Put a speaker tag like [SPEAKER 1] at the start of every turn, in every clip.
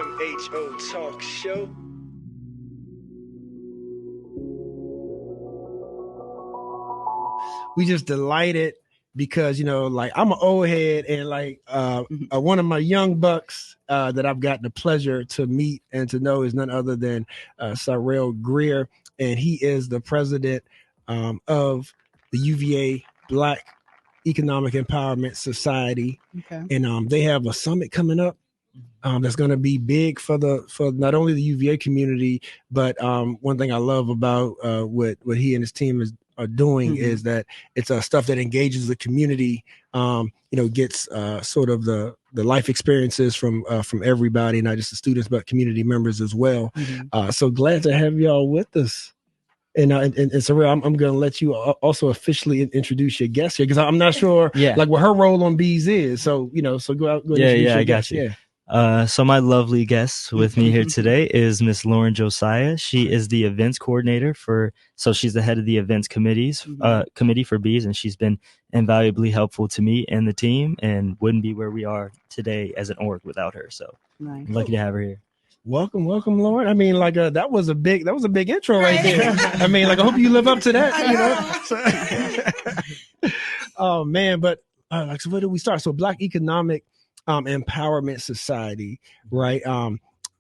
[SPEAKER 1] MHO Talk Show. We just delighted because, like I'm an old head and like one of my young bucks that I've gotten the pleasure to meet and to know is none other than Cyril Greer. And he is the president of the UVA Black Economic Empowerment Society. Okay. And they have a summit coming up that's going to be big for not only the UVA community, but one thing I love about what he and his team are doing is that it's stuff that engages the community, gets sort of the life experiences from everybody, not just the students, but community members as well. So glad to have y'all with us. And Cyril, I'm going to let you also officially introduce your guest here because I'm not sure like what her role on Bees is. So, so go out. Go
[SPEAKER 2] I got you. Yeah. So my lovely guest with me here today is Miss Lauren Josiah. She is the events coordinator she's the head of the events committee for Bees, and she's been invaluably helpful to me and the team and wouldn't be where we are today as an org without her. So nice. I'm lucky to have her here.
[SPEAKER 1] Welcome, Lauren. I mean, like that was a big intro right there. I mean, like I hope you live up to that. Oh man, but so where do we start? So, Black Economic Empowerment Society, right?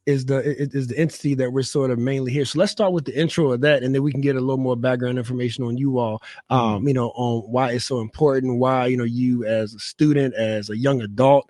[SPEAKER 1] Is the entity that we're sort of mainly here. So let's start with the intro of that, and then we can get a little more background information on you all, on why it's so important, why, you as a student, as a young adult,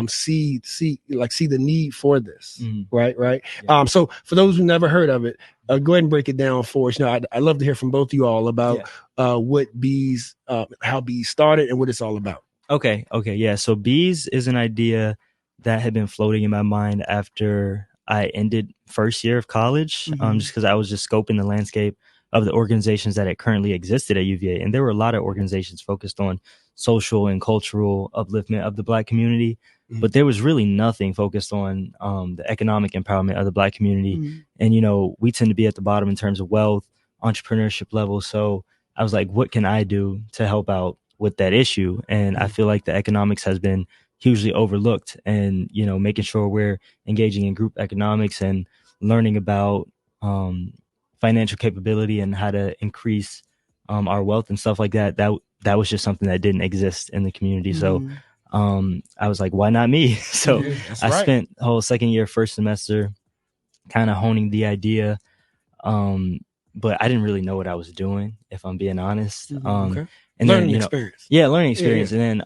[SPEAKER 1] see the need for this, right? Yeah. So for those who never heard of it, go ahead and break it down for us. I'd love to hear from both of you all about what Bees, how Bees started and what it's all about.
[SPEAKER 2] Okay. Yeah. So Bees is an idea that had been floating in my mind after I ended first year of college, just because I was just scoping the landscape of the organizations that had currently existed at UVA. And there were a lot of organizations focused on social and cultural upliftment of the Black community, but there was really nothing focused on the economic empowerment of the Black community. And, we tend to be at the bottom in terms of wealth, entrepreneurship level. So I was like, what can I do to help out with that issue? And I feel like the economics has been hugely overlooked, and making sure we're engaging in group economics and learning about financial capability and how to increase our wealth and stuff like that that was just something that didn't exist in the community. So I was like, why not me? So I spent the whole second year, first semester kind of honing the idea, but I didn't really know what I was doing, if I'm being honest. And
[SPEAKER 1] learning experience.
[SPEAKER 2] Yeah, learning experience. Yeah. And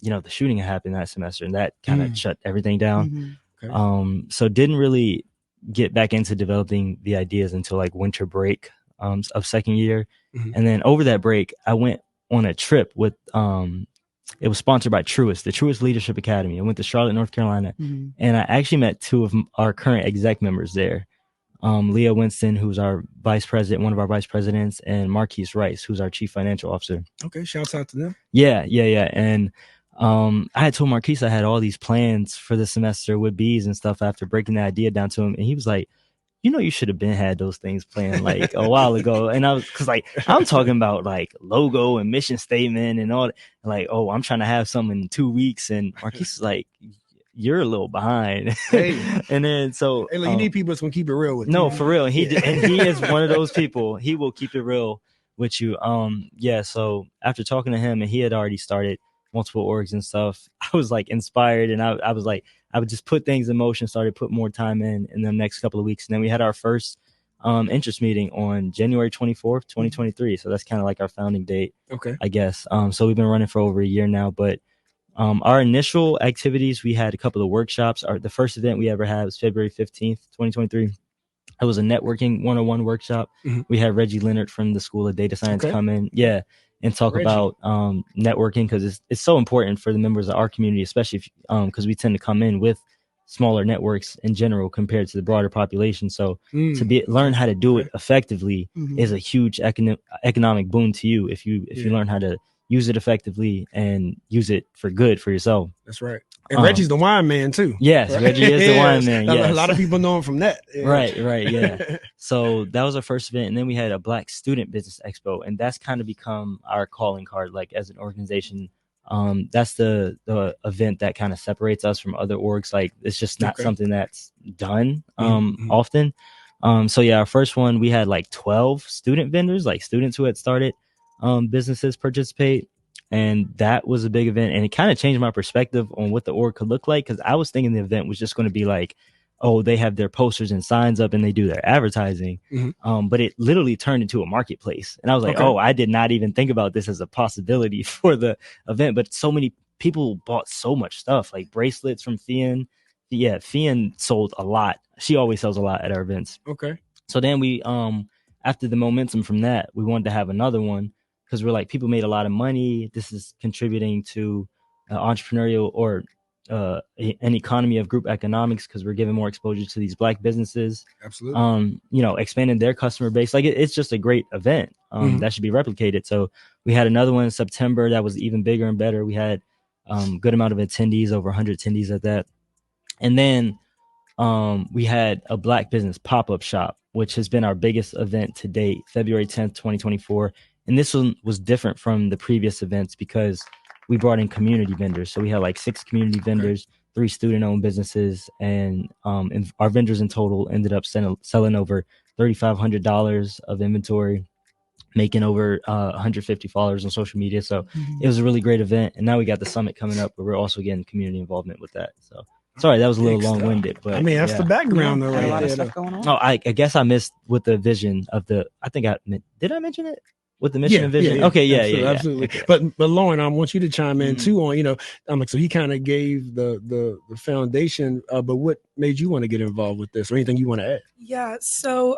[SPEAKER 2] then, the shooting happened that semester, and that kind of shut everything down. Okay. So didn't really get back into developing the ideas until like winter break of second year. And then over that break, I went on a trip with, it was sponsored by Truist, the Truist Leadership Academy. I went to Charlotte, North Carolina, and I actually met two of our current exec members there. Leah Winston, who's our vice president, one of our vice presidents, and Marquise Rice, who's our chief financial officer.
[SPEAKER 1] Okay, shouts out to them.
[SPEAKER 2] Yeah. And I had told Marquise I had all these plans for the semester with Bees and stuff after breaking the idea down to him, and he was like, you should have been had those things planned like a while ago. And I was, cause like, I'm talking about like logo and mission statement and all that. Like, oh, I'm trying to have something in 2 weeks. And Marquise is like, you're a little behind. Hey. And then so
[SPEAKER 1] you need people that's gonna keep it real with you.
[SPEAKER 2] No, for real. And he is one of those people. He will keep it real with you. So after talking to him, and he had already started multiple orgs and stuff, I was like inspired, and I was like, I would just put things in motion, started put more time in the next couple of weeks. And then we had our first interest meeting on January 24th, 2023. So that's kind of like our founding date, I guess. So we've been running for over a year now, but our initial activities, we had a couple of workshops. The first event we ever had was February 15th, 2023. It was a networking 101 workshop. We had Reggie Leonard from the School of Data Science come in, and talk about networking, because it's so important for the members of our community, especially because we tend to come in with smaller networks in general compared to the broader population. So to learn how to do it effectively is a huge economic boon to you if you learn how to use it effectively and use it for good for yourself.
[SPEAKER 1] That's right. And Reggie's the wine man too.
[SPEAKER 2] Yes, right? Reggie is the wine man. Yes.
[SPEAKER 1] A lot of people know him from that.
[SPEAKER 2] Yeah. Right. Yeah. So that was our first event. And then we had a Black Student Business Expo. And that's kind of become our calling card, like as an organization. That's the event that kind of separates us from other orgs. Like, it's just not something that's done often. So yeah, our first one, we had like 12 student vendors, like students who had started businesses participate. And that was a big event. And it kind of changed my perspective on what the org could look like. Cause I was thinking the event was just going to be like, oh, they have their posters and signs up and they do their advertising. But it literally turned into a marketplace. And I was like, oh, I did not even think about this as a possibility for the event. But so many people bought so much stuff, like bracelets from Fian. Yeah, Fian sold a lot. She always sells a lot at our events. So then we, after the momentum from that, we wanted to have another one because we're like, people made a lot of money. This is contributing to entrepreneurial or an economy of group economics because we're giving more exposure to these Black businesses.
[SPEAKER 1] Absolutely.
[SPEAKER 2] Expanding their customer base. Like it's just a great event that should be replicated. So we had another one in September that was even bigger and better. We had good amount of attendees, over 100 attendees at that. And then we had a Black business pop-up shop, which has been our biggest event to date, February 10th, 2024. And this one was different from the previous events because we brought in community vendors. So we had like 6 community vendors, 3 student-owned businesses, and our vendors in total ended up selling over $3,500 of inventory, making over 150 followers on social media. So it was a really great event. And now we got the summit coming up, but we're also getting community involvement with that. So sorry, that was a little long-winded, but
[SPEAKER 1] I mean, that's the background though, right?
[SPEAKER 3] A lot of stuff going on.
[SPEAKER 2] Oh, I guess I missed with the vision of the. Did I mention it? With the mission and vision.
[SPEAKER 1] Absolutely. Okay. But Lauren, I want you to chime in too on, so he kind of gave the foundation, but what made you want to get involved with this or anything you want to add?
[SPEAKER 4] Yeah. So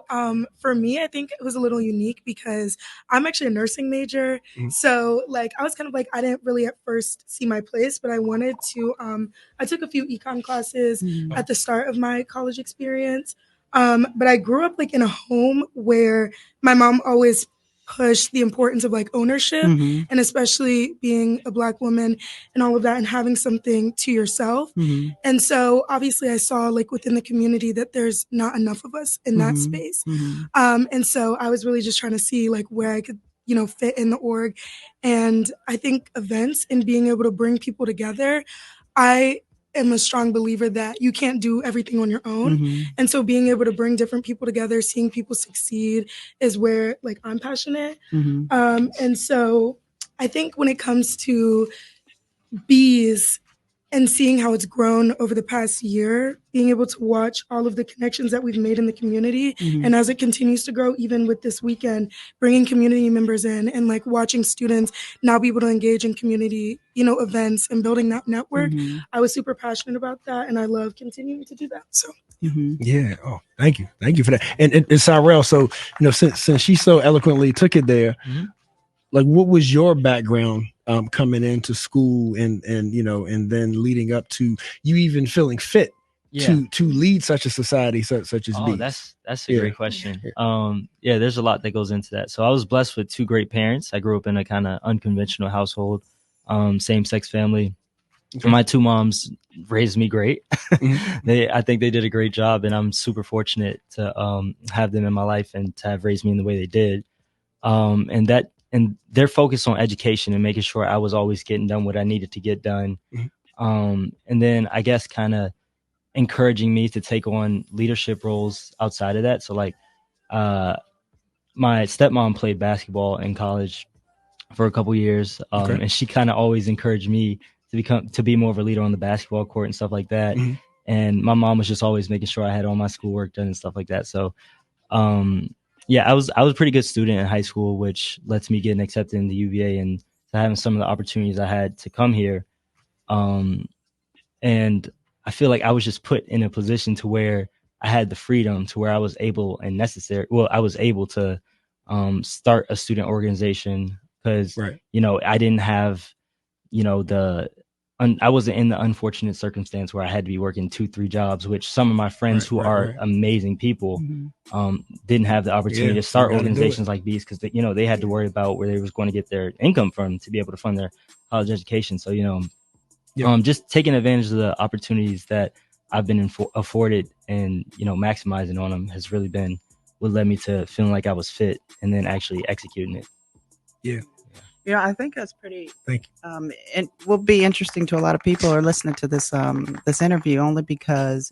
[SPEAKER 4] for me, I think it was a little unique because I'm actually a nursing major. So like, I was kind of like, I didn't really at first see my place, but I wanted to, I took a few econ classes at the start of my college experience. But I grew up like in a home where my mom always push the importance of like ownership and especially being a Black woman and all of that and having something to yourself. And so obviously I saw like within the community that there's not enough of us in that space. And so I was really just trying to see like where I could, fit in the org. And I think events and being able to bring people together, I am a strong believer that you can't do everything on your own. And so being able to bring different people together, seeing people succeed is where like I'm passionate. And so I think when it comes to bees and seeing how it's grown over the past year, being able to watch all of the connections that we've made in the community. And as it continues to grow, even with this weekend, bringing community members in and like watching students now be able to engage in community, events and building that network. I was super passionate about that. And I love continuing to do that. So.
[SPEAKER 1] Yeah. Oh, thank you. Thank you for that. And Cyrell, so, since she so eloquently took it there, like what was your background coming into school and then leading up to you even feeling fit to lead such a society such as
[SPEAKER 2] Bees? That's a great question. There's a lot that goes into that. So I was blessed with 2 great parents. I grew up in a kind of unconventional household, same-sex family. My 2 moms raised me great. I think they did a great job, and I'm super fortunate to have them in my life and to have raised me in the way they did. And their focus on education and making sure I was always getting done what I needed to get done. And then I guess kind of encouraging me to take on leadership roles outside of that. So like my stepmom played basketball in college for a couple years. And she kind of always encouraged me to be more of a leader on the basketball court and stuff like that. And my mom was just always making sure I had all my schoolwork done and stuff like that. So I was a pretty good student in high school, which lets me get accepted in the UVA and having some of the opportunities I had to come here. And I feel like I was just put in a position to where I had the freedom to where I was able I was able to start a student organization because, I didn't have, I wasn't in the unfortunate circumstance where I had to be working 2-3 jobs, which some of my friends who are amazing people didn't have the opportunity to start organizations like Bees because they had to worry about where they was going to get their income from to be able to fund their college education. So just taking advantage of the opportunities that I've been afforded and maximizing on them has really been what led me to feeling like I was fit and then actually executing it.
[SPEAKER 3] I think that's pretty.
[SPEAKER 1] Thank you.
[SPEAKER 3] It will be interesting to a lot of people who are listening to this this interview, only because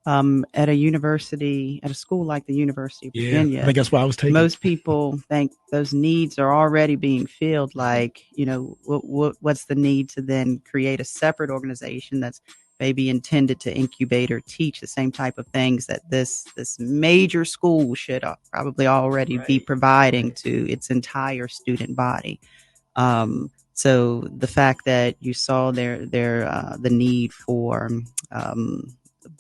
[SPEAKER 3] at at a school like the University of Virginia,
[SPEAKER 1] I think that's why I was taking.
[SPEAKER 3] Most people think those needs are already being filled. Like, what's the need to then create a separate organization that's maybe intended to incubate or teach the same type of things that this major school should probably already be providing to its entire student body. So the fact that you saw the need for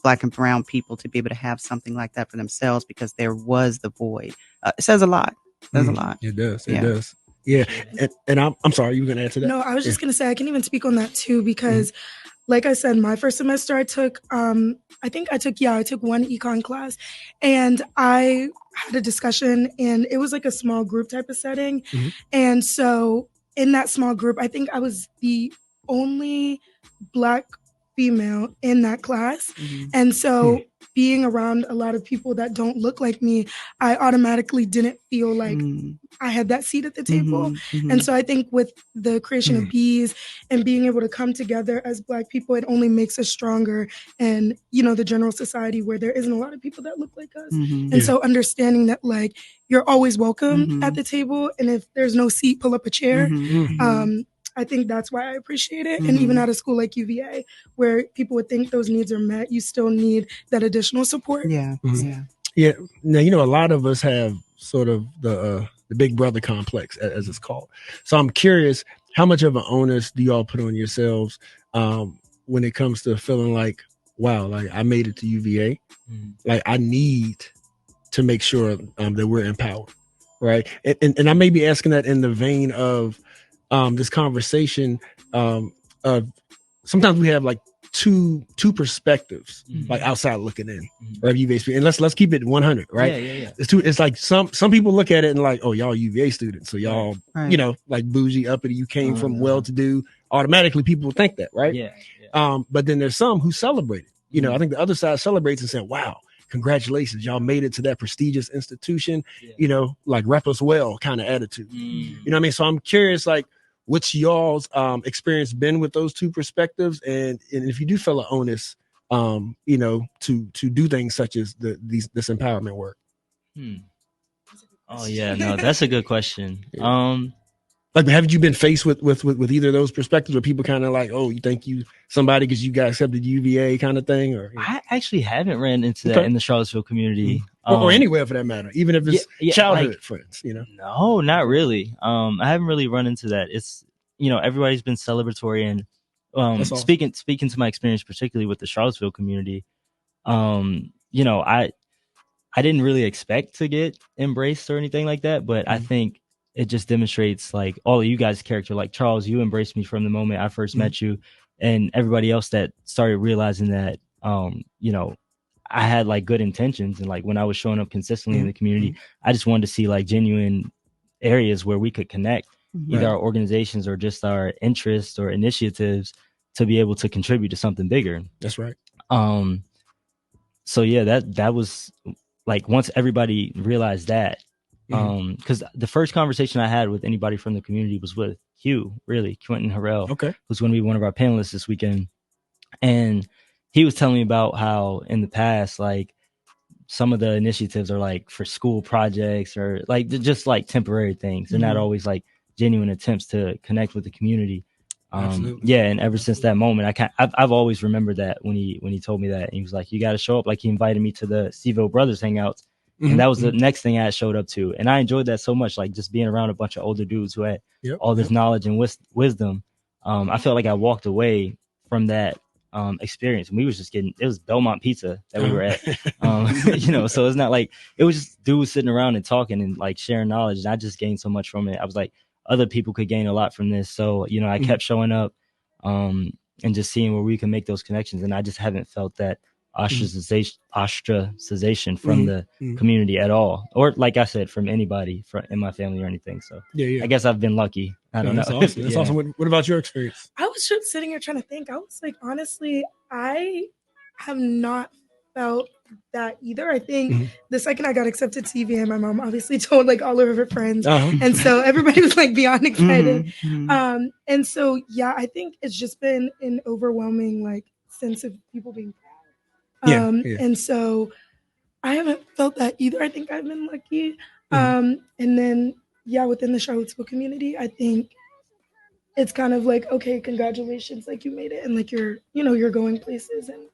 [SPEAKER 3] Black and brown people to be able to have something like that for themselves because there was the void. It says a lot. It says a lot.
[SPEAKER 1] It does. It does. Yeah. And I'm sorry, you were going to add to that?
[SPEAKER 4] No, I was just going to say I can even speak on that too because like I said, my first semester I took I took one econ class and I had a discussion and it was like a small group type of setting. And so in that small group, I think I was the only Black female in that class. And so being around a lot of people that don't look like me, I automatically didn't feel like I had that seat at the table. And so I think with the creation of Bees and being able to come together as Black people, it only makes us stronger and, the general society where there isn't a lot of people that look like us. And so understanding that like you're always welcome at the table. And if there's no seat, pull up a chair. I think that's why I appreciate it. And even at a school like UVA, where people would think those needs are met, you still need that additional support.
[SPEAKER 3] Yeah.
[SPEAKER 1] Now, a lot of us have sort of the big brother complex, as it's called. So I'm curious, how much of an onus do y'all put on yourselves when it comes to feeling like, wow, like I made it to UVA. Like I need to make sure that we're empowered, right? And I may be asking that in the vein of this conversation of sometimes we have like two perspectives, like outside looking in, right? UVA, and let's keep it 100, right?
[SPEAKER 2] Yeah.
[SPEAKER 1] It's like some people look at it and like, oh, y'all UVA students, so y'all, like bougie, uppity, you came from well-to-do. Automatically, people think that, right?
[SPEAKER 2] Yeah.
[SPEAKER 1] But then there's some who celebrate it. I think the other side celebrates and saying, wow, congratulations, y'all made it to that prestigious institution. Like rep us well kind of attitude. You know what I mean? So I'm curious, like, what's y'all's experience been with those two perspectives, and if you do feel an onus, to do things such as this empowerment work?
[SPEAKER 2] Oh yeah, no, that's a good question.
[SPEAKER 1] Like, haven't you been faced with either of those perspectives, where people kind of like, oh, you think you somebody because you got accepted UVA kind of thing? Or
[SPEAKER 2] I actually haven't ran into that in the Charlottesville community,
[SPEAKER 1] or anywhere for that matter, even if it's childhood friends.
[SPEAKER 2] No, not really. I haven't really run into that. It's everybody's been celebratory, and
[SPEAKER 1] awesome.
[SPEAKER 2] speaking to my experience, particularly with the Charlottesville community, I didn't really expect to get embraced or anything like that, but I think it just demonstrates like all of you guys' character. Like Charles, you embraced me from the moment I first met you, and everybody else that started realizing that, I had like good intentions, and like when I was showing up consistently in the community, I just wanted to see like genuine areas where we could connect, either our organizations or just our interests or initiatives, to be able to contribute to something bigger.
[SPEAKER 1] That's right.
[SPEAKER 2] So yeah, that was like, once everybody realized that, because the first conversation I had with anybody from the community was with Quentin Harrell, who's going to be one of our panelists this weekend. And he was telling me about how in the past, like some of the initiatives are like for school projects or like just like temporary things. They're not always like genuine attempts to connect with the community. And ever since that moment, I've always remembered that when he told me that, and he was like, you got to show up. Like, he invited me to the Seville Brothers hangouts, and that was the next thing I showed up to, and I enjoyed that so much. Like, just being around a bunch of older dudes who had all this knowledge and wisdom. I felt like I walked away from that experience, and we was just it was Belmont Pizza that we were at. So it's not like it was just dudes sitting around and talking and like sharing knowledge, and I just gained so much from it. I was like, other people could gain a lot from this. So, I kept showing up and just seeing where we can make those connections. And I just haven't felt that ostracization from the community at all. Or like I said, from anybody in my family or anything. So I guess I've been lucky. I don't know.
[SPEAKER 1] That's awesome. That's awesome. What about your experience?
[SPEAKER 4] I was just sitting here trying to think. I was like, honestly, I have not felt that either. I think the second I got accepted to UVA, my mom obviously told like all of her friends, and so everybody was like beyond excited. And so yeah, I think it's just been an overwhelming like sense of people being proud. And so I haven't felt that either. I think I've been lucky. And then yeah, within the Charlottesville community, I think it's kind of like, okay, congratulations, like you made it, and like you're going places and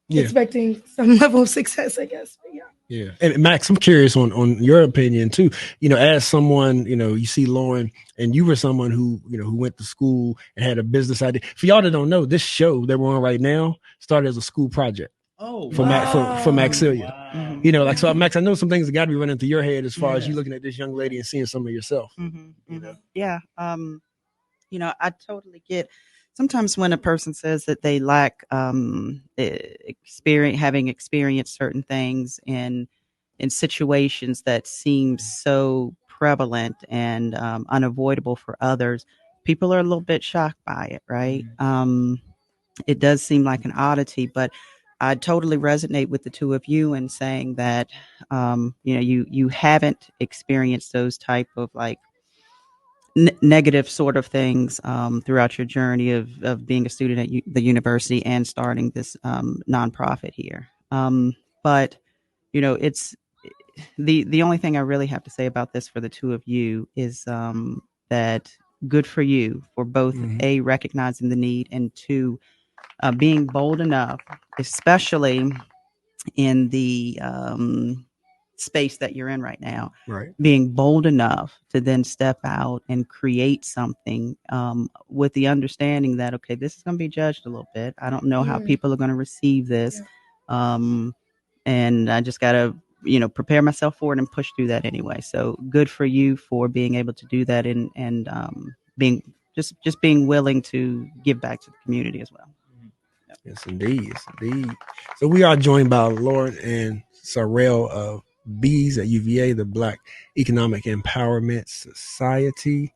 [SPEAKER 4] expecting some level of success, I guess. But
[SPEAKER 1] yeah. And Max, I'm curious on your opinion too. As someone, you see Lauren, and you were someone who went to school and had a business idea. For y'all that don't know, this show that we're on right now started as a school project. For Maxilia. Wow. So Max, I know some things that got to be running through your head as far as you looking at this young lady and seeing some of yourself.
[SPEAKER 3] Yeah. I totally get sometimes when a person says that they lack having experienced certain things in situations that seem so prevalent and unavoidable for others, people are a little bit shocked by it, right? It does seem like an oddity, but I totally resonate with the two of you in saying that you haven't experienced those type of like negative sort of things throughout your journey of being a student at the university and starting this nonprofit here. But it's the only thing I really have to say about this for the two of you is that good for you for both A, recognizing the need, and two, being bold enough, especially in the space that you're in right now, being bold enough to then step out and create something with the understanding that, okay, this is going to be judged a little bit. I don't know how people are going to receive this. And I just got to, prepare myself for it and push through that anyway. So good for you for being able to do that and being willing to give back to the community as well.
[SPEAKER 1] Yes, indeed. So we are joined by Lauren and Sorrell of Bees at UVA, the Black Economic Empowerment Society.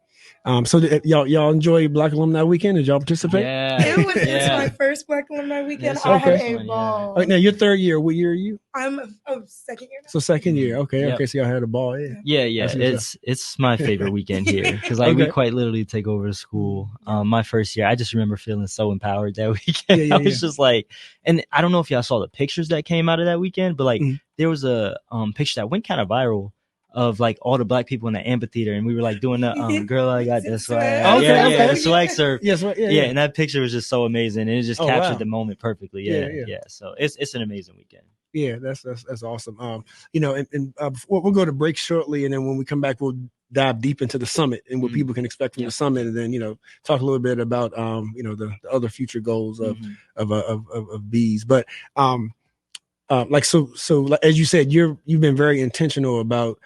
[SPEAKER 1] So y'all enjoy Black Alumni Weekend? Did y'all participate?
[SPEAKER 4] Yeah. It's my first Black Alumni Weekend. I had a ball.
[SPEAKER 1] Now your third year. What year are you?
[SPEAKER 4] I'm second year now.
[SPEAKER 1] So second year. Okay. So y'all had a ball.
[SPEAKER 2] Yeah. It's my favorite weekend here because we quite literally take over the school. My first year, I just remember feeling so empowered that weekend. I was just like, and I don't know if y'all saw the pictures that came out of that weekend, but like there was a picture that went kind of viral of like all the Black people in the amphitheater, and we were like doing the girl I got this swag. The swag surf. And that picture was just so amazing, and it just captured the moment perfectly. Yeah. So it's an amazing weekend.
[SPEAKER 1] Yeah, that's awesome. And we'll go to break shortly, and then when we come back, we'll dive deep into the summit and what people can expect from the summit, and then talk a little bit about the other future goals of Bees. But so as you said, you've been very intentional about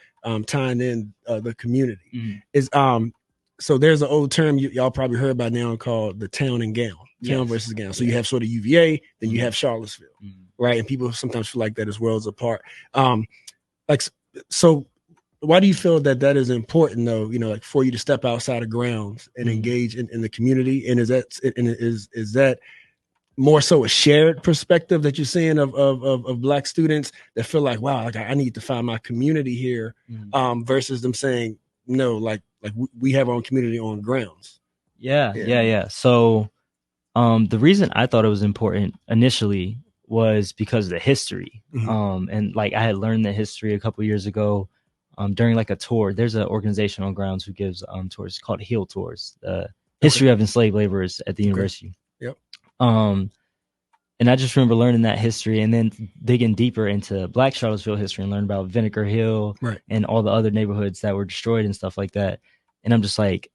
[SPEAKER 1] tying in the community. So there's an old term y'all probably heard by now called the town and gown, town versus gown. So you have sort of UVA, then you have Charlottesville, right? And people sometimes feel like that is worlds apart. So why do you feel that is important though? For you to step outside of grounds and engage in the community, and is that more so a shared perspective that you're seeing of Black students that feel like, wow, like I need to find my community here, versus them saying, no, like we have our own community on grounds.
[SPEAKER 2] Yeah. So the reason I thought it was important initially was because of the history. And like I had learned the history a couple years ago during like a tour. There's an organization on grounds who gives tours called HEAL Tours, history of enslaved laborers at the university.
[SPEAKER 1] Yep.
[SPEAKER 2] And I just remember learning that history and then digging deeper into Black Charlottesville history and learning about Vinegar Hill and all the other neighborhoods that were destroyed and stuff like that. And I'm just like,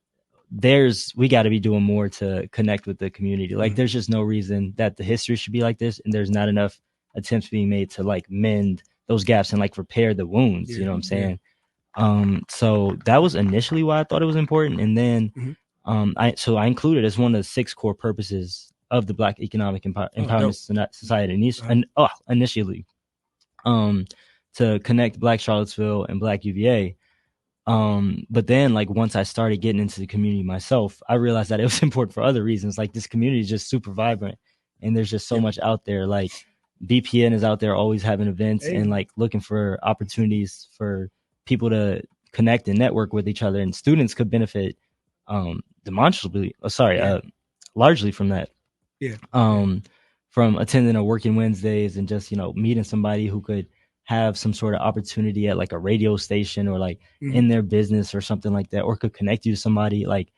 [SPEAKER 2] we got to be doing more to connect with the community. Like there's just no reason that the history should be like this. And there's not enough attempts being made to like mend those gaps and like repair the wounds. You know what I'm saying? So that was initially why I thought it was important. And then I included as one of the 6 core purposes of the Black Economic Empowerment Society initially to connect Black Charlottesville and Black UVA. But then like once I started getting into the community myself, I realized that it was important for other reasons. Like this community is just super vibrant and there's just so much out there. Like BPN is out there always having events and like looking for opportunities for people to connect and network with each other, and students could benefit largely from that. From attending a working Wednesdays and just, meeting somebody who could have some sort of opportunity at like a radio station or like in their business or something like that, or could connect you to somebody. Like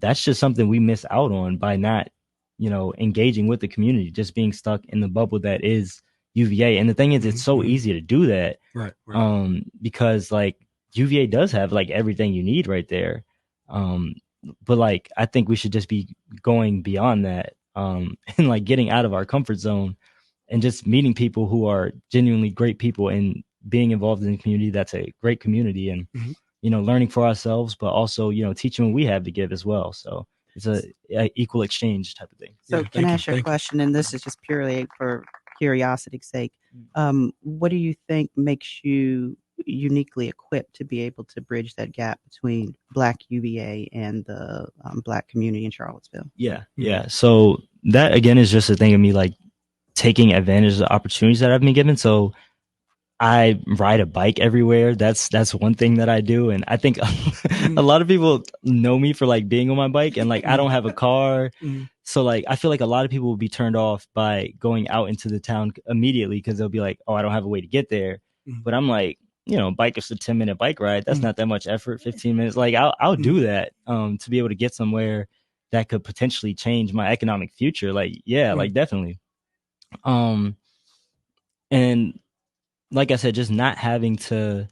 [SPEAKER 2] that's just something we miss out on by not, engaging with the community, just being stuck in the bubble that is UVA. And the thing is, it's so easy to do that.
[SPEAKER 1] Right.
[SPEAKER 2] Because like UVA does have like everything you need right there. But like, I think we should just be going beyond that, and like getting out of our comfort zone and just meeting people who are genuinely great people and being involved in the community. That's a great community, and, learning for ourselves, but also, teaching what we have to give as well. So it's a equal exchange type of thing.
[SPEAKER 3] So can I ask you a question? And this is just purely for curiosity's sake. What do you think makes you uniquely equipped to be able to bridge that gap between Black UVA and the Black community in Charlottesville?
[SPEAKER 2] Yeah. So that again is just a thing of me like taking advantage of the opportunities that I've been given. So I ride a bike everywhere. That's one thing that I do. And I think a lot of people know me for like being on my bike, and like I don't have a car. So like I feel like a lot of people will be turned off by going out into the town immediately because they'll be like, oh, I don't have a way to get there. But I'm like, bike is a 10-minute bike ride. That's not that much effort. 15 minutes. Like I'll do that to be able to get somewhere that could potentially change my economic future. Like, yeah, like definitely. And like I said, just not having to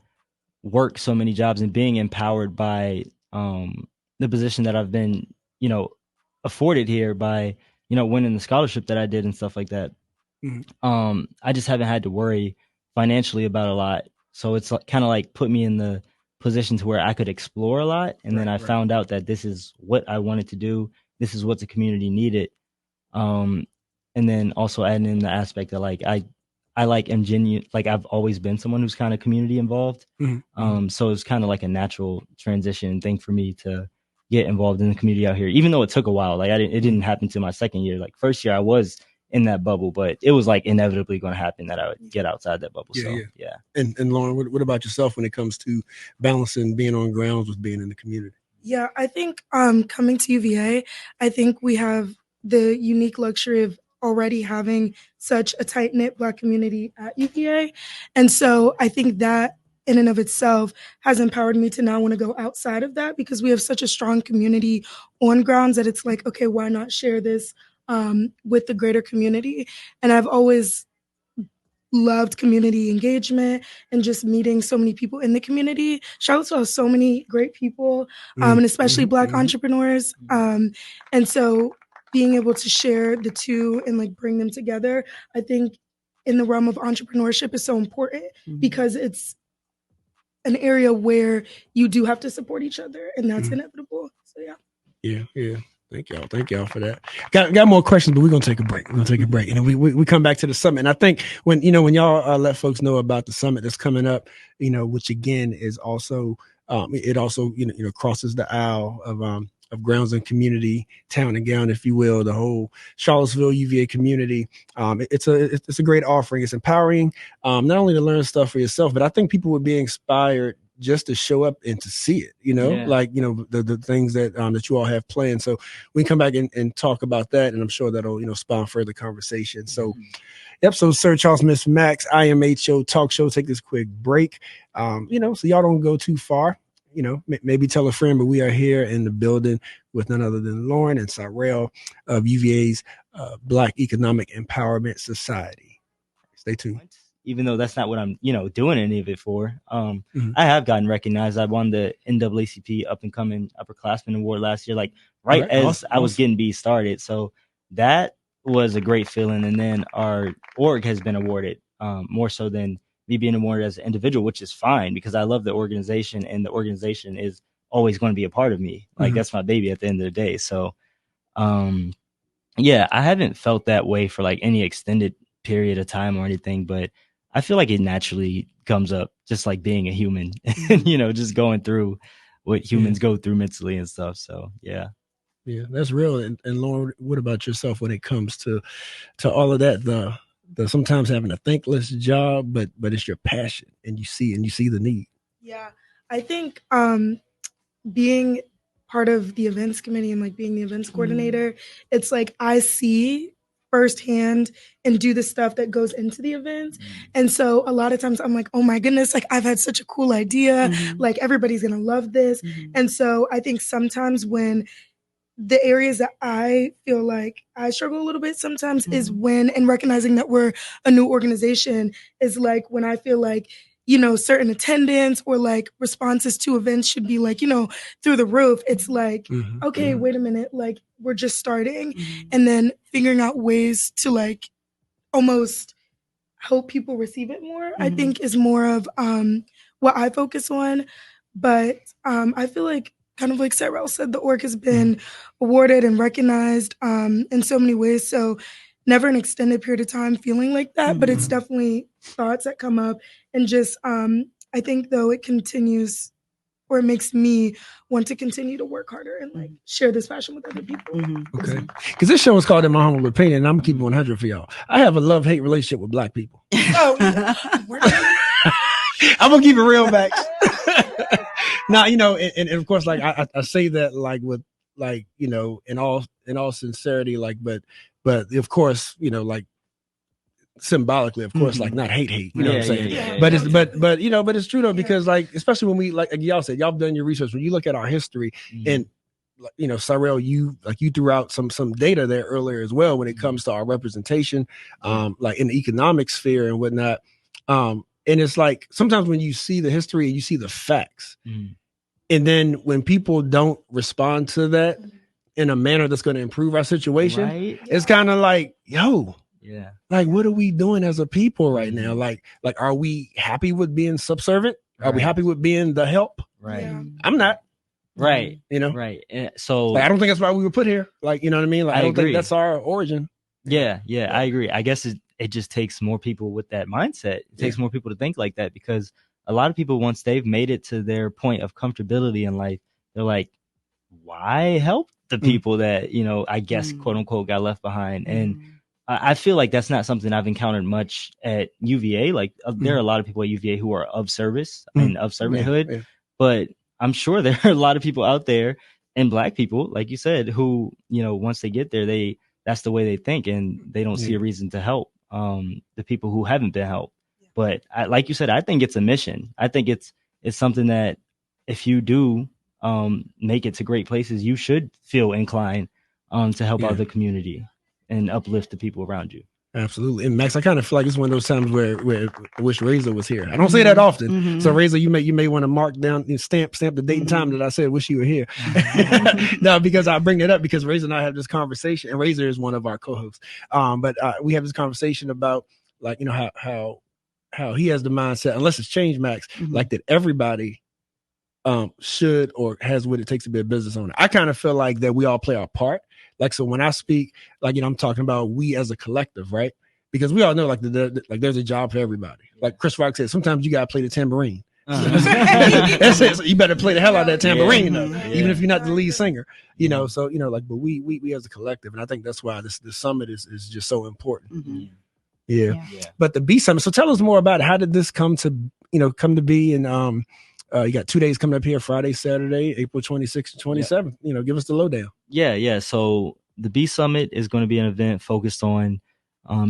[SPEAKER 2] work so many jobs and being empowered by the position that I've been, afforded here by, winning the scholarship that I did and stuff like that. I just haven't had to worry financially about a lot. So it's kind of like put me in the position to where I could explore a lot. And then I found out that this is what I wanted to do. This is what the community needed. And then also adding in the aspect that like I like am genuine, like I've always been someone who's kind of community involved. So it's kind of like a natural transition thing for me to get involved in the community out here, even though it took a while. Like it didn't happen to my second year. Like first year I was in that bubble, but it was like inevitably going to happen that I would get outside that bubble. Yeah.
[SPEAKER 1] And Lauren, what about yourself when it comes to balancing being on grounds with being in the community?
[SPEAKER 4] Yeah, I think coming to UVA, I think we have the unique luxury of already having such a tight-knit Black community at UVA. And so I think that in and of itself has empowered me to now want to go outside of that, because we have such a strong community on grounds that it's like, okay, why not share this with the greater community? And I've always loved community engagement and just meeting so many people in the community. Charlottesville has so many great people, and especially Black entrepreneurs. And so being able to share the two and like bring them together, I think in the realm of entrepreneurship is so important because it's an area where you do have to support each other, and that's inevitable. So
[SPEAKER 1] yeah. Thank y'all for that. Got more questions, but we're gonna take a break. And then we come back to the summit. And I think when y'all let folks know about the summit that's coming up, which again is also it also crosses the aisle of grounds and community, town and gown, if you will, the whole Charlottesville UVA community. It's a great offering. It's empowering, not only to learn stuff for yourself, but I think people would be inspired just to show up and to see it, the things that you all have planned. So we can come back and talk about that, and I'm sure that'll spawn further conversation. So yep. So Sir Charles, Miss Max, IMHO Talk Show. Take this quick break. So y'all don't go too far. Maybe tell a friend, but we are here in the building with none other than Lauren and Cyrell of UVA's Black Economic Empowerment Society. Stay tuned.
[SPEAKER 2] Even though that's not what I'm, doing any of it for. I have gotten recognized. I won the NAACP Up and Coming Upperclassmen Award last year, as I was getting B started. So that was a great feeling. And then our org has been awarded more so than me being awarded as an individual, which is fine because I love the organization, and the organization is always going to be a part of me. Like that's my baby at the end of the day. So, I haven't felt that way for like any extended period of time or anything, but I feel like it naturally comes up just like being a human, just going through what humans go through mentally and stuff. So, yeah,
[SPEAKER 1] that's real. And Lauren, what about yourself when it comes to all of that, sometimes having a thankless job, but it's your passion, and you see the need.
[SPEAKER 4] Yeah, I think being part of the events committee and like being the events coordinator, it's like I see firsthand and do the stuff that goes into the events. And so a lot of times I'm like, oh my goodness, like I've had such a cool idea. Like everybody's going to love this. And so I think sometimes when the areas that I feel like I struggle a little bit sometimes is when, and recognizing that we're a new organization, is like when I feel like, you know, certain attendance or like responses to events should be like, you know, through the roof. It's like, okay, wait a minute, like we're just starting, and then figuring out ways to like almost help people receive it more, I think is more of what I focus on. But I feel like, kind of like Cyril said, the org has been awarded and recognized in so many ways. So never an extended period of time feeling like that, but it's definitely thoughts that come up. And just, I think though it continues, or it makes me want to continue to work harder and like share this passion with other people.
[SPEAKER 1] Okay. Because this show is called In My Humble Opinion, and I'm gonna keep it 100 for y'all. I have a love-hate relationship with Black people.
[SPEAKER 4] Oh, yeah.
[SPEAKER 1] I'm gonna keep it real, Max. Now, you know, and of course, like I say that like with like, you know, in all sincerity, like, but of course, you know, like symbolically, of course, like not hate, you know what I'm saying? But it's but you know, but it's true though, because like especially when we like y'all said, y'all have done your research, when you look at our history and you know, Cyril, you threw out some data there earlier as well when it comes to our representation, like in the economic sphere and whatnot. And it's like sometimes when you see the history and you see the facts, and then when people don't respond to that in a manner that's going to improve our situation, it's kind of like, yo, like what are we doing as a people right now? Like are we happy with being subservient? Are we happy with being the help? I'm not. You know,
[SPEAKER 2] And so
[SPEAKER 1] like, I don't think that's why we were put here. Like, you know what I mean? Like, I don't think that's our origin.
[SPEAKER 2] Yeah, I agree. I guess it just takes more people with that mindset. It takes more people to think like that, because a lot of people, once they've made it to their point of comfortability in life, they're like, why help the people that, you know, I guess, quote unquote, got left behind? And I feel like that's not something I've encountered much at UVA. Like there are a lot of people at UVA who are of service and of servanthood, but I'm sure there are a lot of people out there, and Black people, like you said, who, you know, once they get there, that's the way they think, and they don't see a reason to help the people who haven't been helped. But like you said, I think it's a mission. I think it's something that if you do make it to great places, you should feel inclined to help out the community and uplift the people around you.
[SPEAKER 1] Absolutely. And Max, I kind of feel like it's one of those times where I wish Razor was here. I don't say that often. So Razor, you may want to mark down and stamp the date and time that I said wish you were here. No, because I bring it up because Razor and I have this conversation, and Razor is one of our co-hosts. But we have this conversation about, like, you know, how he has the mindset, unless it's changed, Max, like that everybody should or has what it takes to be a business owner. I kind of feel like that we all play our part. Like, so when I speak, like, you know, I'm talking about we as a collective, right? Because we all know, like, like there's a job for everybody. Like Chris Rock said, sometimes you got to play the tambourine. That's it. So you better play the hell out of that tambourine, though, even if you're not the lead singer, you know. So, you know, like, but we as a collective, and I think that's why this summit is just so important. But the B Summit. So tell us more about it. How did this come to be? And you got 2 days coming up here, Friday, Saturday, April 26th and 27th. You know, give us the lowdown.
[SPEAKER 2] So the B Summit is going to be an event focused on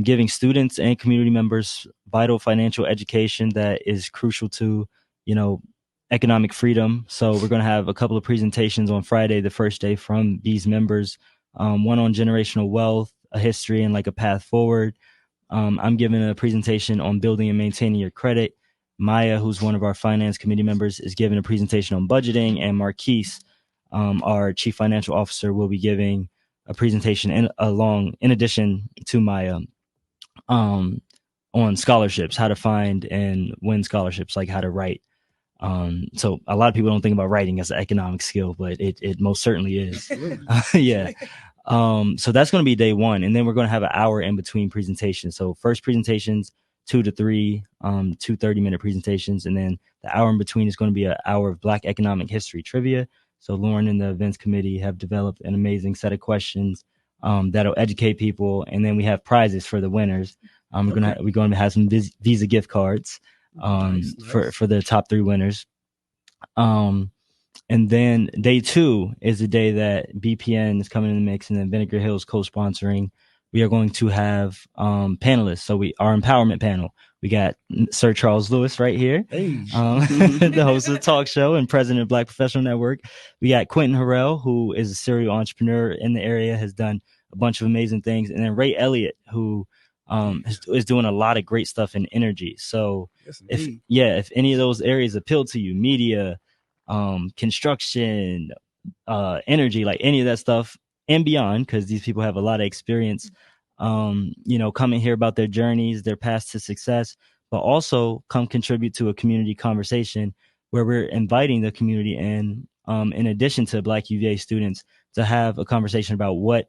[SPEAKER 2] giving students and community members vital financial education that is crucial to, you know, economic freedom. So we're going to have a couple of presentations on Friday, the first day, from B's members, one on generational wealth, a history, and like a path forward. I'm giving a presentation on building and maintaining your credit. Maya, who's one of our finance committee members, is giving a presentation on budgeting, and Marquise, our chief financial officer, will be giving a presentation in addition to Maya, on scholarships, how to find and win scholarships, like how to write. So a lot of people don't think about writing as an economic skill, but it most certainly is. So that's going to be day one, and then we're going to have an hour in between presentations. So first presentations, 2 to 3, 2 30-minute presentations. And then the hour in between is going to be an hour of Black economic history trivia. So Lauren and the events committee have developed an amazing set of questions that'll educate people. And then we have prizes for the winners. We're going to have some Visa gift cards
[SPEAKER 1] Nice.
[SPEAKER 2] for the top 3 winners. And then day 2 is the day that BPN is coming in the mix, and then Vinegar Hills co-sponsoring. We are going to have panelists. So our empowerment panel. We got Sir Charles Lewis right here,
[SPEAKER 1] Hey.
[SPEAKER 2] the host of the talk show and president of Black Professional Network. We got Quentin Harrell, who is a serial entrepreneur in the area, has done a bunch of amazing things. And then Ray Elliott, who is doing a lot of great stuff in energy. So if any of those areas appeal to you, media, construction, energy, like any of that stuff and beyond, because these people have a lot of experience, come and hear about their journeys, their paths to success, but also come contribute to a community conversation where we're inviting the community in addition to Black UVA students, to have a conversation about what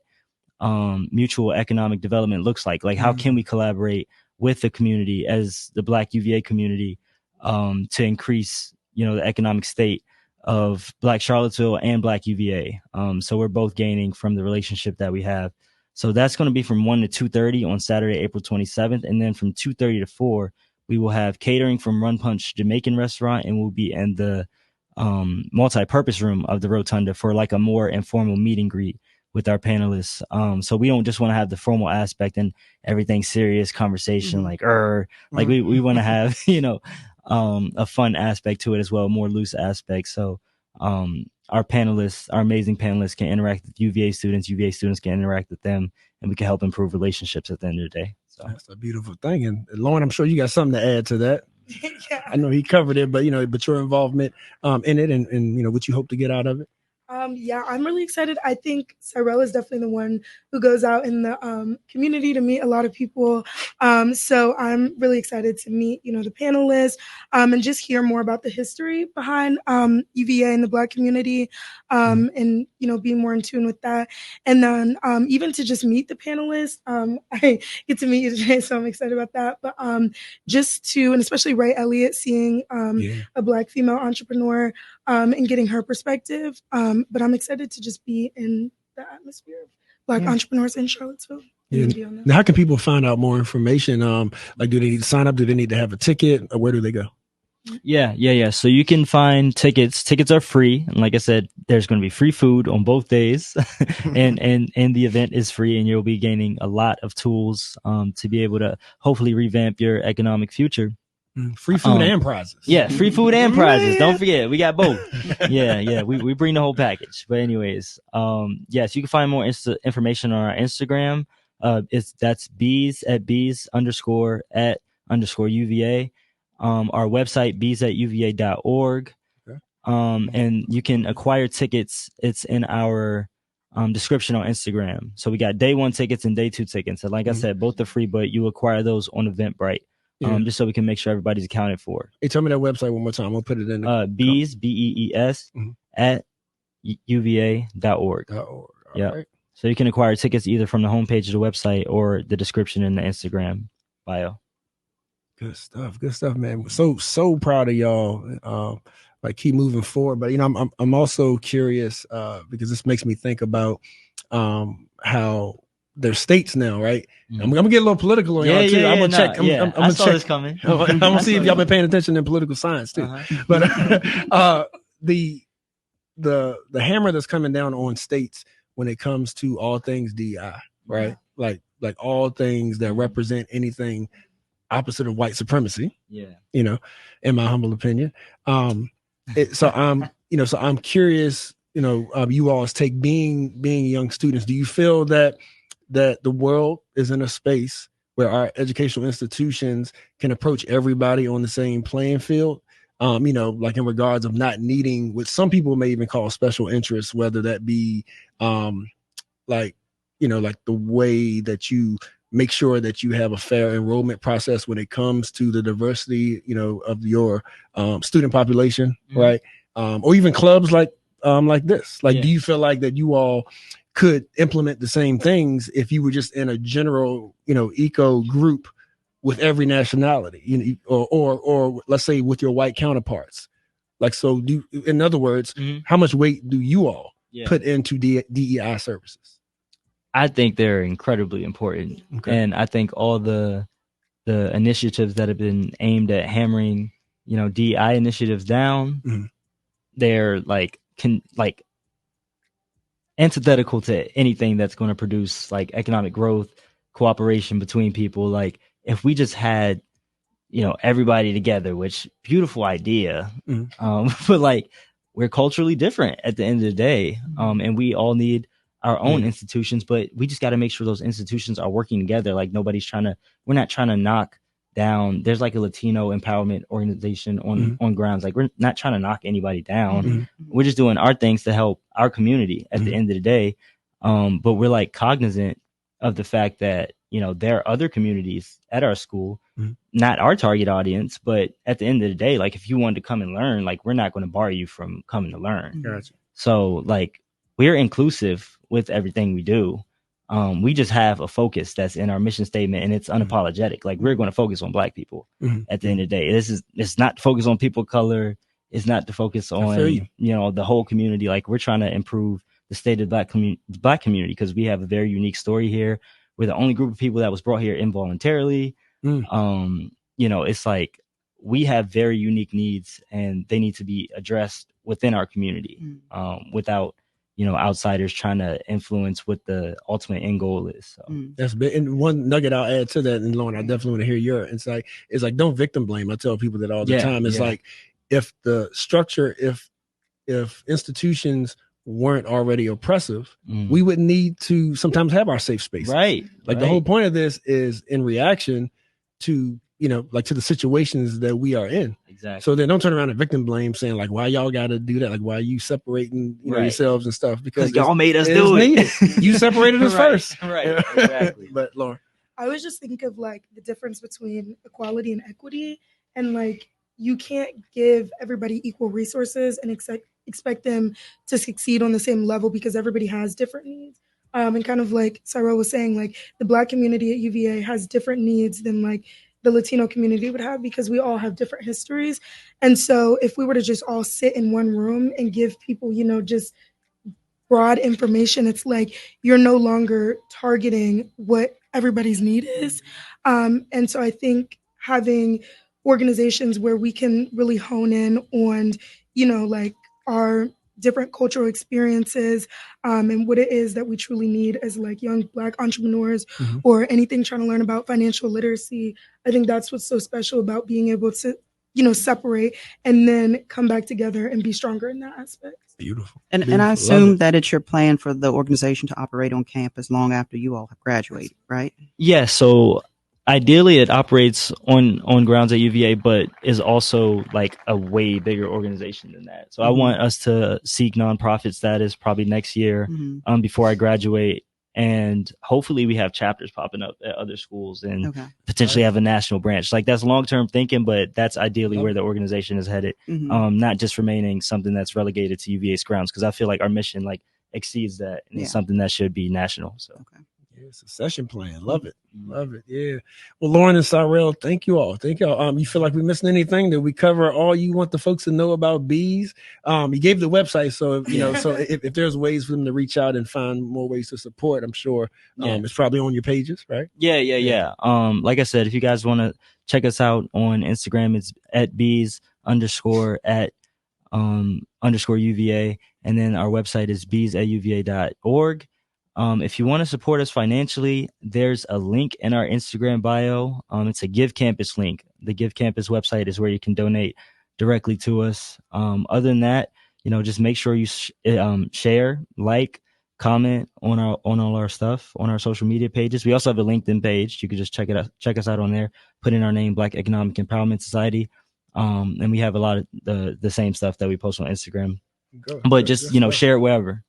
[SPEAKER 2] mutual economic development looks like. Like, how can we collaborate with the community as the Black UVA community to increase, the economic state of Black Charlottesville and Black UVA. So we're both gaining from the relationship that we have. So that's going to be from 1 to 2:30 on Saturday, April 27th. And then from 2:30 to 4, we will have catering from Run Punch Jamaican restaurant, and we'll be in the multi-purpose room of the Rotunda for like a more informal meet and greet with our panelists. So we don't just want to have the formal aspect and everything serious conversation, we want to have, a fun aspect to it as well, more loose aspect. So our amazing panelists can interact with UVA students can interact with them, and we can help improve relationships at the end of the day. So
[SPEAKER 1] that's a beautiful thing. And Lauren, I'm sure you got something to add to that.
[SPEAKER 4] Yeah.
[SPEAKER 1] I know he covered it, but but your involvement in it and what you hope to get out of it.
[SPEAKER 4] Yeah, I'm really excited. I think Cyrell is definitely the one who goes out in the community to meet a lot of people. So I'm really excited to meet, the panelists and just hear more about the history behind UVA and the Black community and, be more in tune with that. And then even to just meet the panelists, I get to meet you today, so I'm excited about that. But and especially Ray Elliott, seeing a Black female entrepreneur and getting her perspective. But I'm excited to just be in the atmosphere of Black entrepreneurs in Charlottesville.
[SPEAKER 1] Now, how can people find out more information? Do they need to sign up? Do they need to have a ticket? Or where do they go?
[SPEAKER 2] Yeah. So you can find tickets. Tickets are free. And like I said, there's going to be free food on both days and the event is free, and you'll be gaining a lot of tools to be able to hopefully revamp your economic future.
[SPEAKER 1] Free food and prizes.
[SPEAKER 2] Yeah, free food and prizes. Don't forget, we got both. Yeah. We bring the whole package. But anyways, yes, you can find more information on our Instagram. That's bees@bees_at_UVA. Our website, bees@uva.org. Okay. And you can acquire tickets. It's in our description on Instagram. So we got day 1 tickets and day 2 tickets. And like I said, both are free, but you acquire those on Eventbrite. Just so we can make sure everybody's accounted for.
[SPEAKER 1] Hey, tell me that website one more time. We'll put it in.
[SPEAKER 2] Bees, BEES, at UVA.org.
[SPEAKER 1] Yeah.
[SPEAKER 2] Right. So you can acquire tickets either from the homepage of the website or the description in the Instagram bio.
[SPEAKER 1] Good stuff, man. So proud of y'all. Keep moving forward. But I'm also curious because this makes me think about how there's states now, right? I'm gonna get a little political on y'all too. I'm gonna check. I'm
[SPEAKER 2] gonna check this coming.
[SPEAKER 1] I'm gonna see if y'all been paying attention in political science too. But the hammer that's coming down on states when it comes to all things DEI, right? Like all things that represent anything opposite of white supremacy. Yeah. In my humble opinion. So I'm curious. You all's take being young students. Do you feel that the world is in a space where our educational institutions can approach everybody on the same playing field? Like in regards of not needing what some people may even call special interests, whether that be like the way that you make sure that you have a fair enrollment process when it comes to the diversity, of your student population, right? Or even clubs like this. Do you feel like that you all could implement the same things if you were just in a general, eco group with every nationality, or let's say with your white counterparts? In other words, how much weight do you all put into DEI services?
[SPEAKER 2] I think they're incredibly important. Okay. And I think all the the initiatives that have been aimed at hammering, DI initiatives down, they're like antithetical to anything that's going to produce like economic growth, cooperation between people. Like if we just had, everybody together, which beautiful idea. But like we're culturally different at the end of the day. And we all need our own institutions, but we just got to make sure those institutions are working together. Like we're not trying to knock down. There's like a Latino empowerment organization on grounds. Like we're not trying to knock anybody down. We're just doing our things to help our community at the end of the day. But we're like cognizant of the fact that, there are other communities at our school, not our target audience, but at the end of the day, like if you wanted to come and learn, like we're not going to bar you from coming to learn.
[SPEAKER 1] Gotcha.
[SPEAKER 2] So like we're inclusive with everything we do. We just have a focus that's in our mission statement, and it's unapologetic. Like we're going to focus on Black people at the end of the day. It's not to focus on people of color. It's not to focus on, the whole community. Like we're trying to improve the state of the Black community because we have a very unique story here. We're the only group of people that was brought here involuntarily. It's like we have very unique needs, and they need to be addressed within our community without, outsiders trying to influence what the ultimate end goal is. So
[SPEAKER 1] that's big. And one nugget I'll add to that, and Lauren, I definitely want to hear your insight. It's like, don't victim blame. I tell people that all the time. It's like, if the structure, if institutions weren't already oppressive, we would need to sometimes have our safe space.
[SPEAKER 2] Right.
[SPEAKER 1] Like the whole point of this is in reaction to, to the situations that we are in.
[SPEAKER 2] Exactly.
[SPEAKER 1] So then don't turn around and victim blame saying like, why y'all got to do that? Like, why are you separating yourselves and stuff? Because
[SPEAKER 2] y'all made us do it.
[SPEAKER 1] You separated us first.
[SPEAKER 2] Right. Exactly.
[SPEAKER 1] But Lauren,
[SPEAKER 4] I was just thinking of like the difference between equality and equity, and like you can't give everybody equal resources and expect them to succeed on the same level because everybody has different needs. And kind of like Cyril was saying, like the Black community at UVA has different needs than like the Latino community would have because we all have different histories. And so if we were to just all sit in one room and give people, just broad information, it's like you're no longer targeting what everybody's need is. And so I think having organizations where we can really hone in on, like our different cultural experiences and what it is that we truly need as like young Black entrepreneurs or anything trying to learn about financial literacy. I think that's what's so special about being able to, separate and then come back together and be stronger in that aspect.
[SPEAKER 1] Beautiful.
[SPEAKER 3] And I assume that it's your plan for the organization to operate on campus long after you all have graduated, right?
[SPEAKER 2] Yeah. So ideally it operates on grounds at UVA, but is also like a way bigger organization than that. So I want us to seek nonprofit status probably next year before I graduate. And hopefully we have chapters popping up at other schools and potentially have a national branch. Like that's long-term thinking, but that's ideally where the organization is headed. Not just remaining something that's relegated to UVA's grounds. Cause I feel like our mission like exceeds that and it's something that should be national. So
[SPEAKER 1] succession plan. Love it. Love it. Yeah. Well, Lauren and Cyril, thank you all. Thank y'all. You feel like we're missing anything? Did we cover all you want the folks to know about bees? You gave the website. So, if there's ways for them to reach out and find more ways to support, I'm sure it's probably on your pages, right?
[SPEAKER 2] Yeah. Like I said, if you guys want to check us out on Instagram, it's at bees_UVA. And then our website is bees@uva.org. If you want to support us financially, there's a link in our Instagram bio. It's a Give Campus link. The Give Campus website is where you can donate directly to us. Other than that, just make sure you share, like, comment on all our stuff on our social media pages. We also have a LinkedIn page. You can just check us out on there. Put in our name, Black Economic Empowerment Society, and we have a lot of the same stuff that we post on Instagram. But just share it wherever.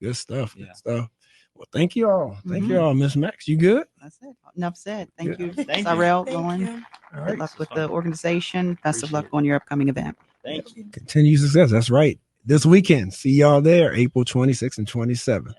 [SPEAKER 1] Good stuff. Good stuff. Well, thank you all. Thank you all. Miss Max, you good?
[SPEAKER 3] That's it. Enough said. Thank you, Cyril, Lauren.
[SPEAKER 1] All right.
[SPEAKER 3] Good luck with the organization. Best of luck on your upcoming event.
[SPEAKER 2] Thank you.
[SPEAKER 1] Continued success. That's right. This weekend. See y'all there, April 26th and 27th.